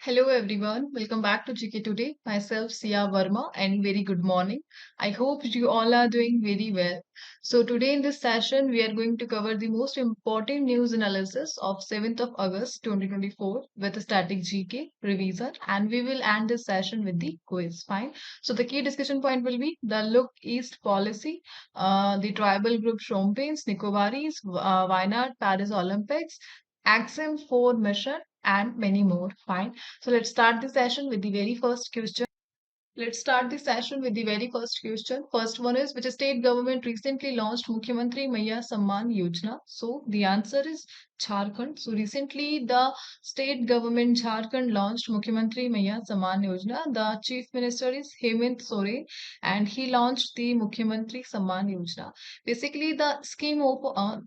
Hello everyone, welcome back to GK Today. Myself Sia Verma and very good morning. I hope you all are doing very well. So today in this session we are going to cover the most important news analysis of 7th of August 2024 with a static GK revision, and we will end this session with the quiz. Fine. So the key discussion point will be the Look East policy, the tribal group Shompenes, Nicobaris, Wayanad Paris Olympics, Axiom 4 mission and many more. Fine. So let's start the session with the very first question. Let's start the session with the very first question. First one is, which state government recently launched Mukyamantri Maya Samman Yojana? So the answer is Jharkhand. So recently the state government Jharkhand launched Mukyamantri Maya Samman Yojana. The chief minister is Hemant Soren and he launched the Mukyamantri Samman Yojana. Basically the scheme of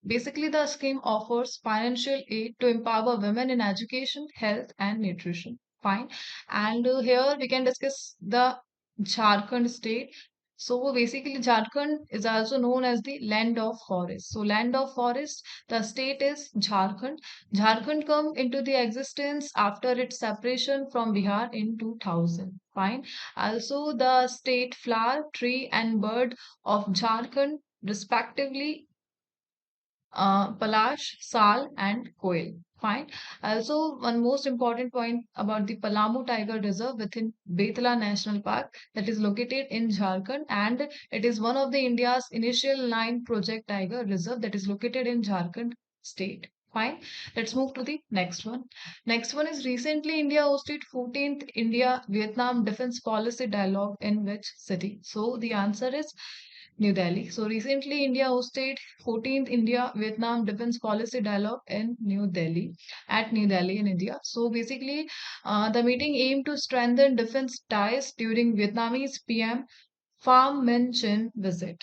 Basically, the scheme offers financial aid to empower women in education, health, and nutrition. Fine. And here we can discuss the Jharkhand state. So basically, Jharkhand is also known as the land of forest. So land of forest, the state is Jharkhand. Jharkhand come into the existence after its separation from Bihar in 2000. Fine. Also, the state flower, tree, and bird of Jharkhand respectively Palash, Sal, and Koel. Fine. Also, one most important point about the Palamu Tiger Reserve within Betla National Park that is located in Jharkhand, and it is one of the India's initial 9 project tiger reserve that is located in Jharkhand state. Fine. Let's move to the next one. Next one is recently India hosted 14th India Vietnam Defense Policy Dialogue in which city? So the answer is New Delhi. So recently, India hosted 14th India Vietnam Defense Policy Dialogue in New Delhi, at New Delhi in India. So basically, the meeting aimed to strengthen defense ties during Vietnamese PM Pham Minh Chinh visit.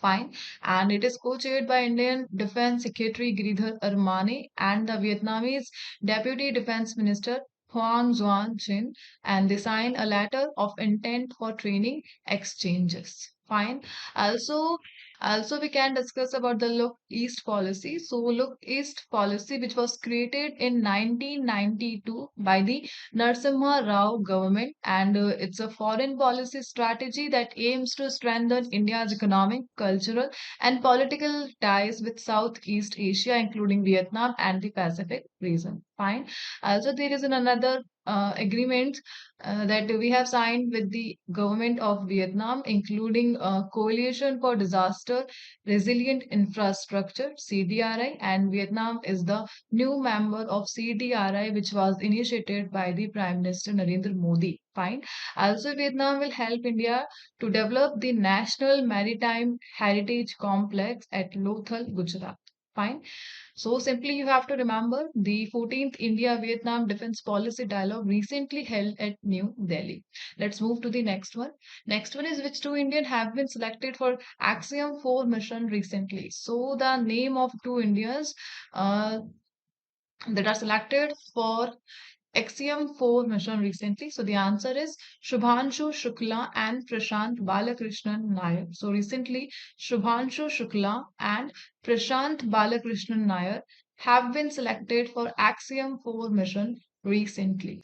Fine. And it is co-chaired by Indian Defense Secretary Giridhar Armane and the Vietnamese Deputy Defense Minister Hoang Duan Chin, and they signed a letter of intent for training exchanges. Fine. Also, also we can discuss about the Look East policy. So Look East policy, which was created in 1992 by the Narasimha Rao government, and it's a foreign policy strategy that aims to strengthen India's economic, cultural, and political ties with Southeast Asia, including Vietnam and the Pacific region. Fine. Also, there is another agreement that we have signed with the government of Vietnam, including Coalition for Disaster Resilient Infrastructure (CDRI), and Vietnam is the new member of CDRI, which was initiated by the Prime Minister Narendra Modi. Fine. Also, Vietnam will help India to develop the National Maritime Heritage Complex at Lothal, Gujarat. Fine. So simply you have to remember the 14th India-Vietnam Defense Policy Dialogue recently held at New Delhi. Let's move to the next one. Next one is, which two Indian have been selected for Axiom 4 mission recently. So the name of two Indians uh, that are selected for Axiom 4 mission recently. So the answer is Shubhanshu Shukla and Prashant Balakrishnan Nair. So recently, Shubhanshu Shukla and Prashant Balakrishnan Nair have been selected for Axiom 4 mission recently.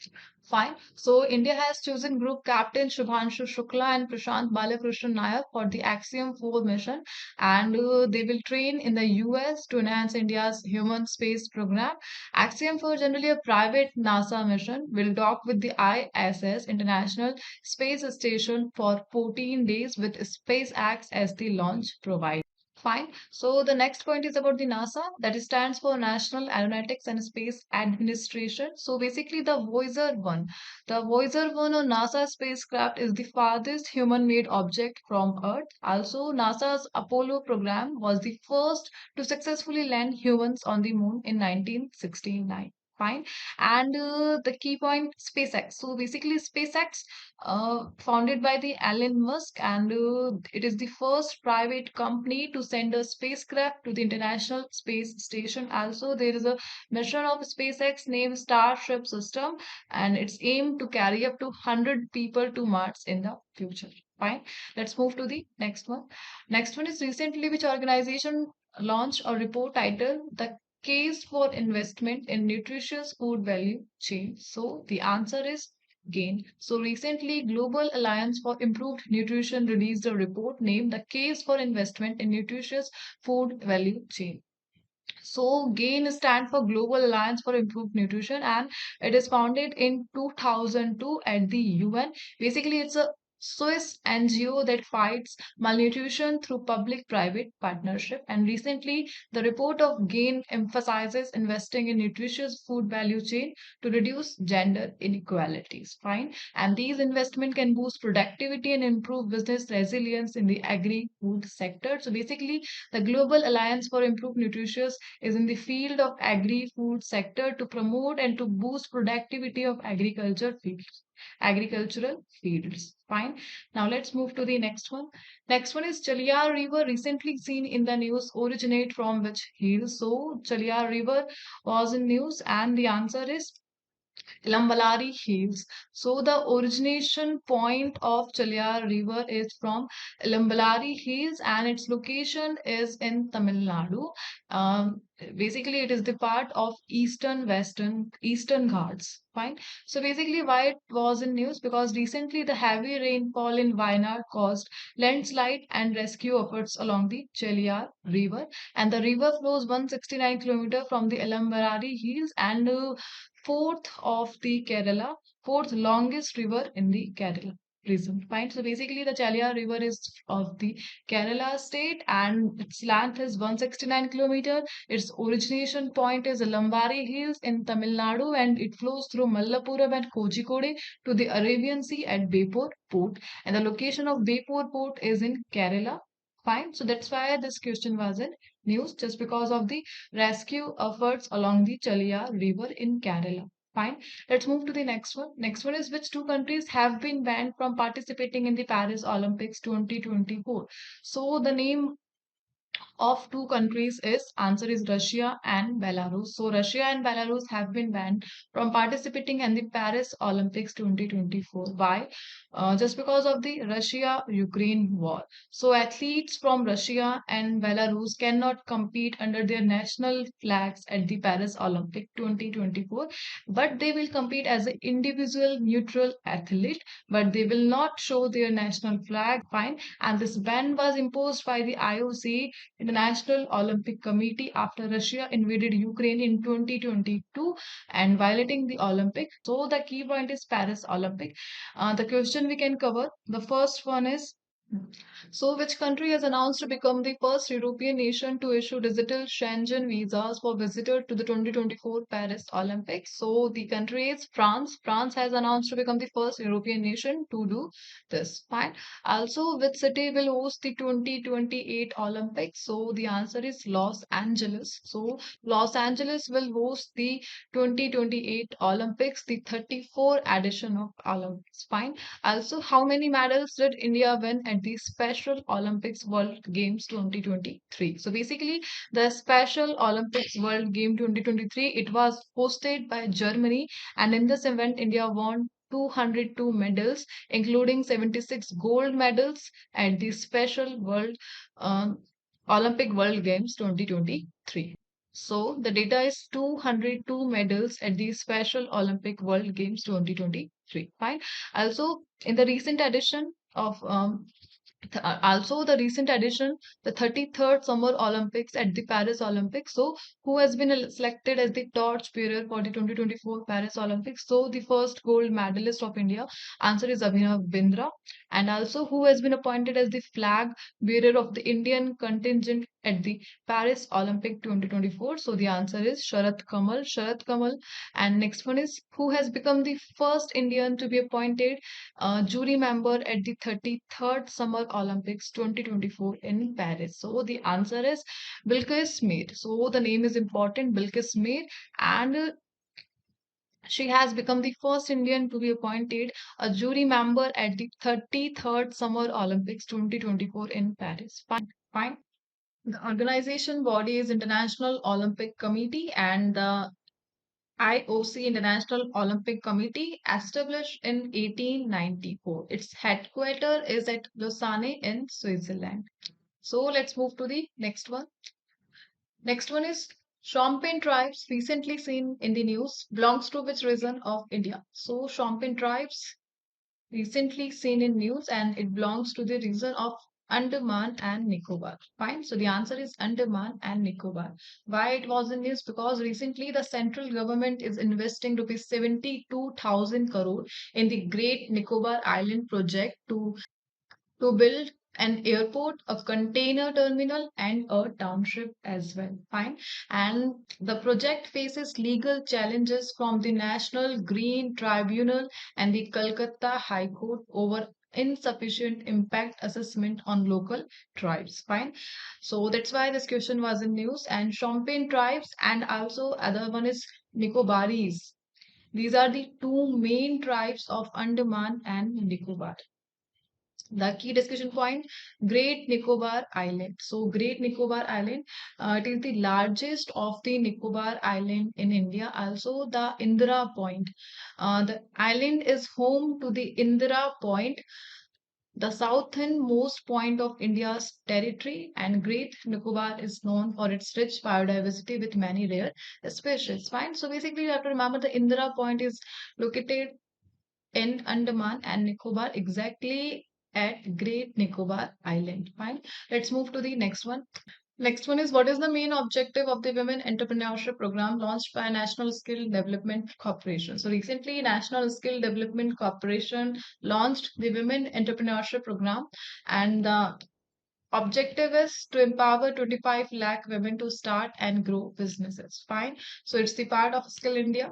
Fine. So India has chosen group captain Shubhanshu Shukla and Prashant Balakrishnan Nair for the Axiom 4 mission, and they will train in the US to enhance India's human space program. Axiom 4, generally a private NASA mission, will dock with the ISS International Space Station for 14 days with SpaceX as the launch provider. Fine. So the next point is about the NASA, that stands for National Aeronautics and Space Administration. So basically the Voyager 1. The Voyager 1 or NASA spacecraft is the farthest human-made object from Earth. Also, NASA's Apollo program was the first to successfully land humans on the moon in 1969. Fine. And the key point, SpaceX. So basically, SpaceX, founded by the Elon Musk, and it is the first private company to send a spacecraft to the International Space Station. Also, there is a mission of SpaceX named Starship System, and it's aimed to carry up to 100 people to Mars in the future. Fine. Let's move to the next one. Next one is, recently which organization launched a report titled The case for investment in nutritious food value chain? So the answer is GAIN. So recently, Global Alliance for Improved Nutrition released a report named The Case for Investment in Nutritious Food Value Chain. So GAIN stands for Global Alliance for Improved Nutrition, and it is founded in 2002 at the UN. Basically, it's a Swiss NGO that fights malnutrition through public-private partnership. And recently, the report of GAIN emphasizes investing in nutritious food value chain to reduce gender inequalities. Fine, and these investment can boost productivity and improve business resilience in the agri-food sector. So basically, the Global Alliance for Improved Nutrition is in the field of agri-food sector to promote and to boost productivity of agricultural fields. Fine. Now let's move to the next one. Next one is Chaliyar River, recently seen in the news, originate from which hill? So Chaliyar River was in news, and the answer is Lambalari Hills. So the origination point of Chaliyar River is from Lambalari Hills, and its location is in Tamil Nadu. Um, Basically, it is the part of Eastern Ghats. Fine. So basically, why it was in news? Because recently the heavy rainfall in Wayanad caused landslide and rescue efforts along the Chaliyar River, and the river flows 169 kilometers from the Lambalari Hills and fourth of the Kerala, fourth longest river in the Kerala region. Fine. So basically, the Chaliyar River is of the Kerala state, and its length is 169 kilometer. Its origination point is Lambari Hills in Tamil Nadu, and it flows through Mallapuram and Kozhikode to the Arabian Sea at Bepur Port. And the location of Bepur Port is in Kerala. Fine. So that's why this question was in news, just because of the rescue efforts along the Chaliyar River in Kerala. Fine. Let's move to the next one. Next one is, which two countries have been banned from participating in the Paris Olympics 2024? So the name of two countries is, answer is Russia and Belarus. So Russia and Belarus have been banned from participating in the Paris Olympics 2024. Why? Just because of the Russia-Ukraine war. So athletes from Russia and Belarus cannot compete under their national flags at the Paris Olympic 2024, but they will compete as an individual neutral athlete, but they will not show their national flag. Fine. And this ban was imposed by the IOC, International Olympic Committee, after Russia invaded Ukraine in 2022 and violating the Olympic. So the key point is Paris Olympic. The question we can cover, the first one is, so, which country has announced to become the first European nation to issue digital Schengen visas for visitors to the 2024 Paris Olympics? So, the country is France. France has announced to become the first European nation to do this. Fine. Also, which city will host the 2028 Olympics? So, the answer is Los Angeles. So, Los Angeles will host the 2028 Olympics, the 34th edition of Olympics. Fine. Also, how many medals did India win at the Special Olympics World Games 2023? So basically, the Special Olympics World Game 2023, it was hosted by Germany, and in this event, India won 202 medals, including 76 gold medals at the Special uh, Olympic World Games 2023. So the data is 202 medals at the Special Olympic World Games 2023. Fine. Also, in the recent edition of also the recent addition, the 33rd Summer Olympics at the Paris Olympics. So, who has been selected as the torch bearer for the 2024 Paris Olympics? So, the first gold medalist of India, answer is Abhinav Bindra. And also, who has been appointed as the flag bearer of the Indian contingent at the Paris Olympic 2024? So, the answer is Sharat Kamal. Sharat Kamal. And next one is, who has become the first Indian to be appointed jury member at the 33rd Summer Olympics 2024 in Paris? So the answer is Bilkis Mir. So the name is important, Bilkis Mir, and she has become the first Indian to be appointed a jury member at the 33rd Summer Olympics 2024 in Paris. Fine. Fine. The organization body is International Olympic Committee, and the IOC, International Olympic Committee, established in 1894. Its headquarters is at Lausanne in Switzerland. So let's move to the next one. Next one is Shompen tribes recently seen in the news belongs to which region of India? So Shompen tribes recently seen in news and it belongs to the region of Andaman and Nicobar. Fine. So the answer is Andaman and Nicobar. Why it was in news? Because recently the central government is investing rupees 72,000 crore in the Great Nicobar Island project to build an airport, a container terminal, and a township as well. Fine. And the project faces legal challenges from the National Green Tribunal and the Calcutta High Court over insufficient impact assessment on local tribes. Fine. So that's why this question was in news. And Shompen tribes and also other one is Nicobaris. These are the two main tribes of Andaman and Nicobar. The key discussion point, Great Nicobar Island. So Great Nicobar Island, it is the largest of the Nicobar Island in India. Also the Indira Point. The island is home to the Indira Point, the southernmost point of India's territory, and Great Nicobar is known for its rich biodiversity with many rare species. Fine. So basically you have to remember the Indira Point is located in Andaman and Nicobar, exactly at Great Nicobar Island. Fine. Let's move to the next one. Next one is, what is the main objective of the Women Entrepreneurship Program launched by National Skill Development Corporation? So recently, National Skill Development Corporation launched the Women Entrepreneurship Program, and the objective is to empower 25 lakh women to start and grow businesses. Fine. So it's the part of Skill India,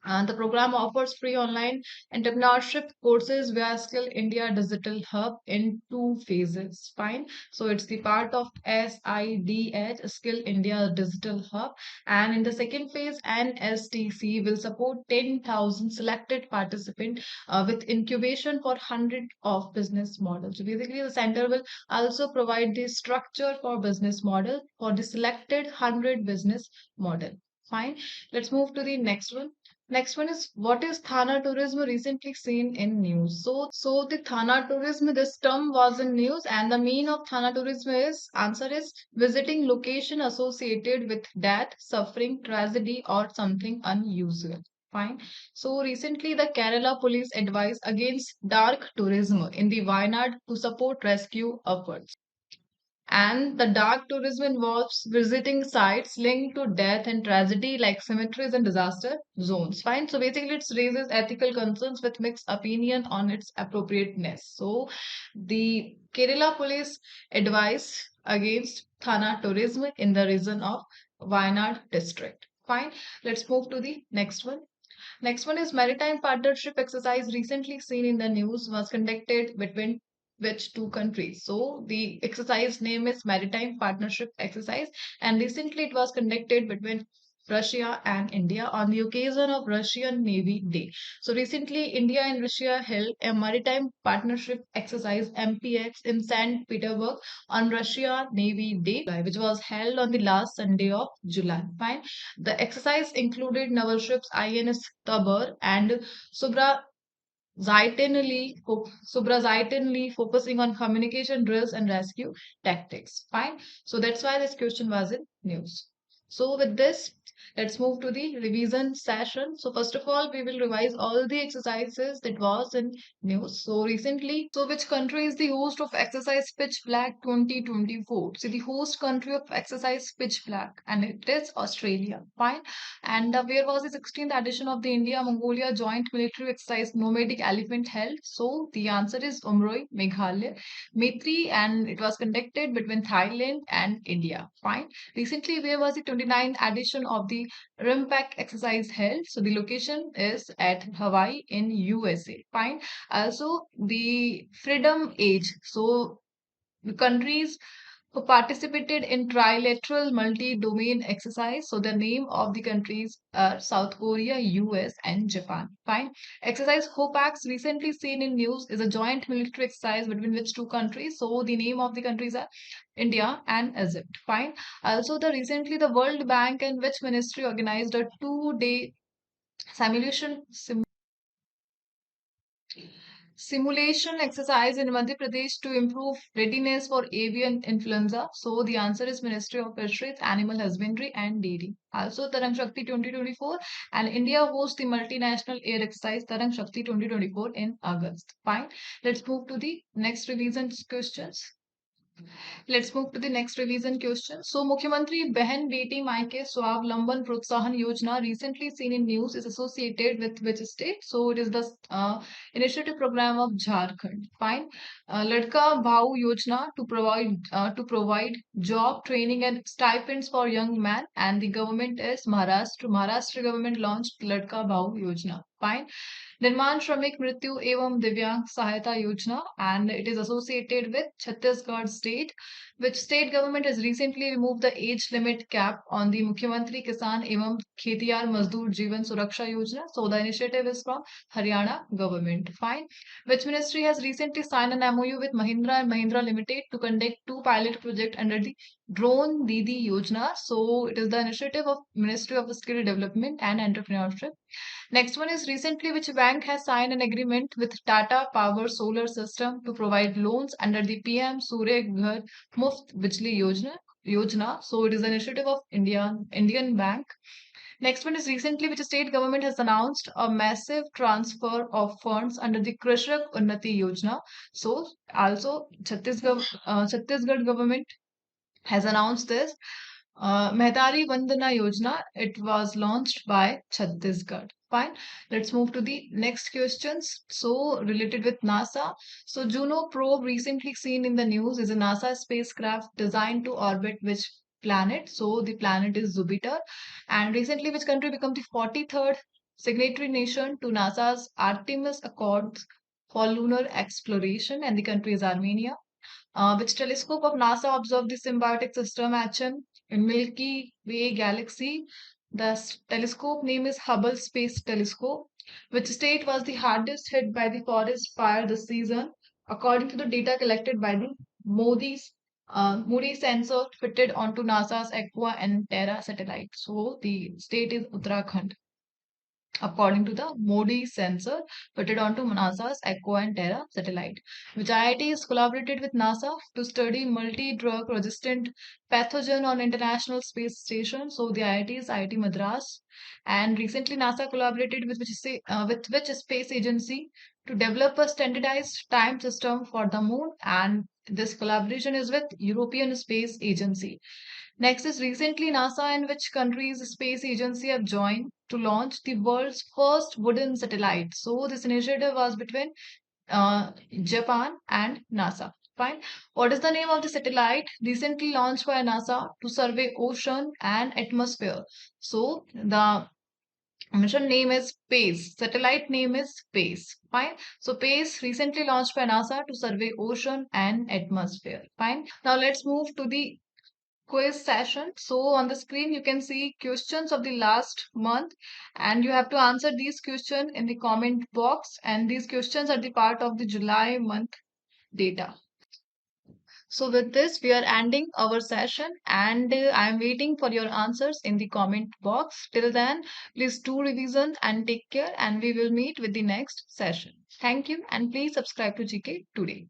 and the program offers free online entrepreneurship courses via Skill India Digital Hub in two phases. Fine. So it's the part of SIDH, Skill India Digital Hub. And in the second phase, NSTC will support 10,000 selected participants with incubation for 100 of business models. So basically, the center will also provide the structure for business model for the selected 100 business model. Fine. Let's move to the next one. Next one is, what is Thana tourism recently seen in news? So the Thana tourism, this term was in news, and the meaning of Thana tourism is, answer is visiting location associated with death, suffering, tragedy, or something unusual. Fine. So recently, the Kerala police advised against dark tourism in the Wayanad to support rescue efforts. And the dark tourism involves visiting sites linked to death and tragedy like cemeteries and disaster zones. Fine. So basically, it raises ethical concerns with mixed opinion on its appropriateness. So the Kerala police advised against Thana tourism in the region of Wayanad district. Fine. Let's move to the next one. Next one is, maritime partnership exercise recently seen in the news was conducted between which two countries? So the exercise name is Maritime Partnership Exercise, and recently it was conducted between Russia and India on the occasion of Russian Navy Day. So recently, India and Russia held a maritime partnership exercise (MPX) in St. Petersburg on Russia Navy Day, which was held on the last Sunday of July. Fine. The exercise included naval ships INS Tabor and Subra Subrazaitinly focusing on communication drills and rescue tactics. Fine. So that's why this question was in news. So with this, let's move to the revision session. So first of all, we will revise all the exercises that was in news. So recently, so which country is the host of exercise Pitch Black 2024? So the host country of exercise Pitch Black, and it is Australia. Fine. And where was the 16th edition of the India Mongolia Joint Military Exercise Nomadic Elephant held? So the answer is Umroi, Meghalaya, Maitri, and it was conducted between Thailand and India. Fine. Recently, where was the 29th edition of the RIMPAC exercise held? So the location is at Hawaii in USA. Fine. Also, the Freedom Age. So the countries who participated in trilateral multi-domain exercise. So the name of the countries are South Korea, US, and Japan. Fine. Exercise HOPAX recently seen in news is a joint military exercise between which two countries. So the name of the countries are India and Egypt. Fine. Also, the recently the World Bank and which ministry organized a 2 day simulation Simulation exercise in Madhya Pradesh to improve readiness for avian influenza. So the answer is Ministry of Fisheries, Animal Husbandry and Dairy. Also Tarang Shakti 2024, and India hosts the multinational air exercise Tarang Shakti 2024 in August. Fine. Let's move to the next revision questions. Let's move to the next revision question. So, Mukyamantri Behan Beti Maike Swavlamban Protsahan Yojana, recently seen in news, is associated with which state? So, it is the initiative program of Jharkhand. Fine. Ladka Bhau Yojana to provide job training and stipends for young men, and the government is Maharashtra. Maharashtra government launched Ladka Bhau Yojana. Fine. निर्माण श्रमिक मृत्यु एवं दिव्यांग सहायता योजना, and it is associated with Chhattisgarh state, which state government has recently removed the age limit cap on the Mukhyamantri Kisan evam Khetiyar Mazdoor Jeevan Suraksha Yojana. So the initiative is from Haryana government. Fine. Which ministry has recently signed an MOU with Mahindra and Mahindra Limited to conduct two pilot projects under the Drone Didi Yojana? So it is the initiative of Ministry of Skill Development and Entrepreneurship. Next one is, recently which bank has signed an agreement with Tata Power Solar System to provide loans under the PM Surya Ghar Muft Bijli Yojana. So it is an initiative of Indian Bank. Next one is, recently which state government has announced a massive transfer of funds under the Krishak Unnati Yojana. So also Chhattisgarh government has announced this. Mehdari Vandana Yojana, it was launched by Chhattisgarh. Fine. Let's move to the next questions. So, related with NASA. So, Juno probe, recently seen in the news, is a NASA spacecraft designed to orbit which planet? So, the planet is Jupiter. And recently, which country became the 43rd signatory nation to NASA's Artemis Accords for lunar exploration? And the country is Armenia. Which telescope of NASA observed the symbiotic system action in Milky Way galaxy? The telescope name is Hubble Space Telescope. Which state was the hardest hit by the forest fire this season, according to the data collected by the Moody sensor fitted onto NASA's Aqua and Terra satellite? So the state is Uttarakhand, according to the MODI sensor fitted onto NASA's Aqua and Terra satellite. Which IIT has collaborated with NASA to study multi-drug resistant pathogen on International Space Station? So the IIT is IIT Madras. And recently NASA collaborated with which space agency to develop a standardized time system for the moon? And this collaboration is with European Space Agency. Next is, recently NASA and which country's space agency have joined to launch the world's first wooden satellite? So this initiative was between Japan and NASA. Fine. What is the name of the satellite recently launched by NASA to survey ocean and atmosphere? So the mission name is Space. Satellite name is Space. Fine. So Space recently launched by NASA to survey ocean and atmosphere. Fine. Now let's move to the quiz session. So on the screen you can see questions of the last month, and you have to answer these questions in the comment box, and these questions are the part of the July month data. So with this we are ending our session, and I am waiting for your answers in the comment box. Till then, please do revision and take care, and we will meet with the next session. Thank you, and please subscribe to GK Today.